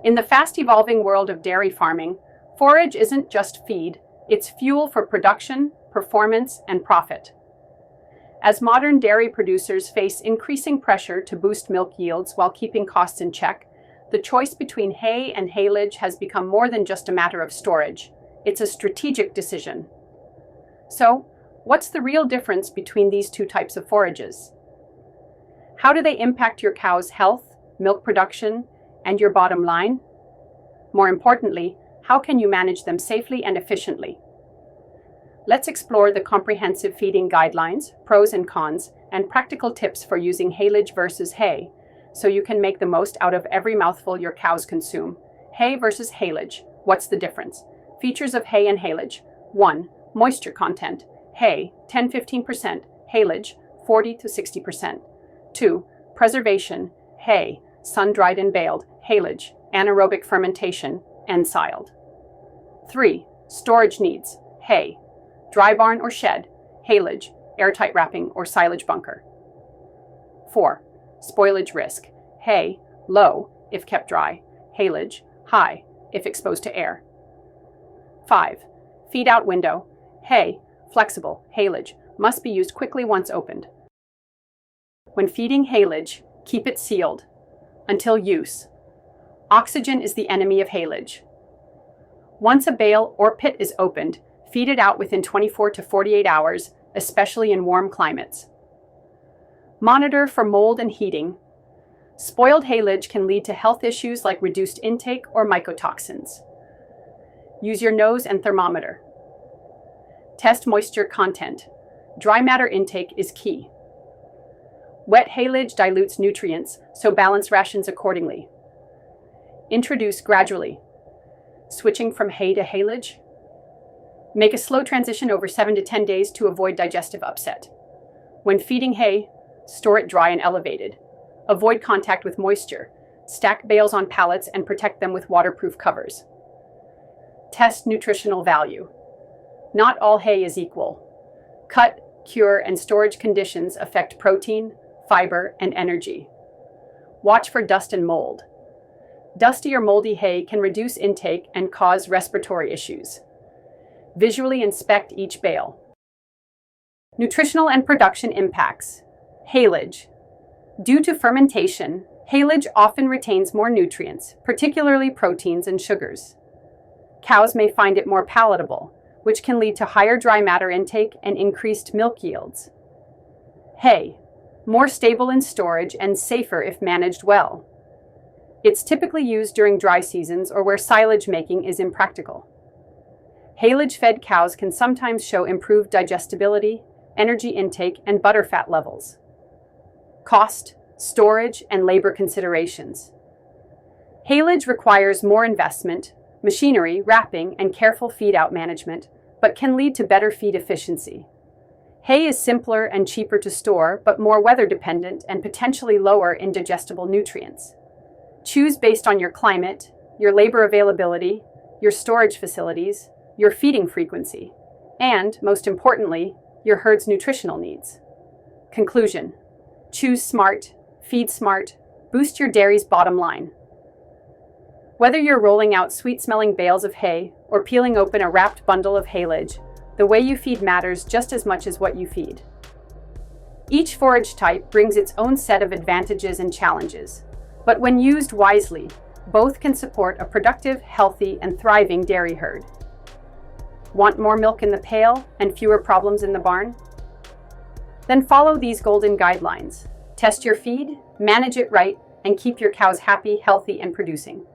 In the fast-evolving world of dairy farming, forage isn't just feed, it's fuel for production, performance, and profit. As modern dairy producers face increasing pressure to boost milk yields while keeping costs in check, the choice between hay and haylage has become more than just a matter of storage. It's a strategic decision. So, what's the real difference between these two types of forages? How do they impact your cow's health, milk production, and your bottom line? More importantly, how can you manage them safely and efficiently? Let's explore the comprehensive feeding guidelines, pros and cons, and practical tips for using haylage versus hay, so you can make the most out of every mouthful your cows consume. Hay versus haylage. What's the difference? Features of hay and haylage. 1. Moisture content. Hay, 10-15%. Haylage, 40-60%. 2. Preservation. Hay, sun-dried and baled. Haylage, anaerobic fermentation, ensiled. 3. Storage needs. Hay, dry barn or shed. Haylage, airtight wrapping or silage bunker. 4. Spoilage risk. Hay, low if kept dry. Haylage, high if exposed to air. 5. Feed out window. Hay, flexible. Haylage, must be used quickly once opened. When feeding haylage, keep it sealed until use. Oxygen is the enemy of haylage. Once a bale or pit is opened, feed it out within 24 to 48 hours, especially in warm climates. Monitor for mold and heating. Spoiled haylage can lead to health issues like reduced intake or mycotoxins. Use your nose and thermometer. Test moisture content. Dry matter intake is key. Wet haylage dilutes nutrients, so balance rations accordingly. Introduce gradually. Switching from hay to haylage. Make a slow transition over 7 to 10 days to avoid digestive upset. When feeding hay, store it dry and elevated. Avoid contact with moisture. Stack bales on pallets and protect them with waterproof covers. Test nutritional value. Not all hay is equal. Cut, cure, and storage conditions affect protein, fiber, and energy. Watch for dust and mold. Dusty or moldy hay can reduce intake and cause respiratory issues. Visually inspect each bale. Nutritional and production impacts. Haylage. Due to fermentation, haylage often retains more nutrients, particularly proteins and sugars. Cows may find it more palatable, which can lead to higher dry matter intake and increased milk yields. Hay. More stable in storage and safer if managed well. It's typically used during dry seasons or where silage making is impractical. Haylage-fed cows can sometimes show improved digestibility, energy intake, and butter fat levels. Cost, storage, and labor considerations. Haylage requires more investment, machinery, wrapping, and careful feed-out management, but can lead to better feed efficiency. Hay is simpler and cheaper to store, but more weather-dependent and potentially lower in digestible nutrients. Choose based on your climate, your labor availability, your storage facilities, your feeding frequency, and, most importantly, your herd's nutritional needs. Conclusion: choose smart, feed smart, boost your dairy's bottom line. Whether you're rolling out sweet-smelling bales of hay or peeling open a wrapped bundle of haylage, the way you feed matters just as much as what you feed. Each forage type brings its own set of advantages and challenges, but when used wisely, both can support a productive, healthy, and thriving dairy herd. Want more milk in the pail and fewer problems in the barn? Then follow these golden guidelines. Test your feed, manage it right, and keep your cows happy, healthy, and producing.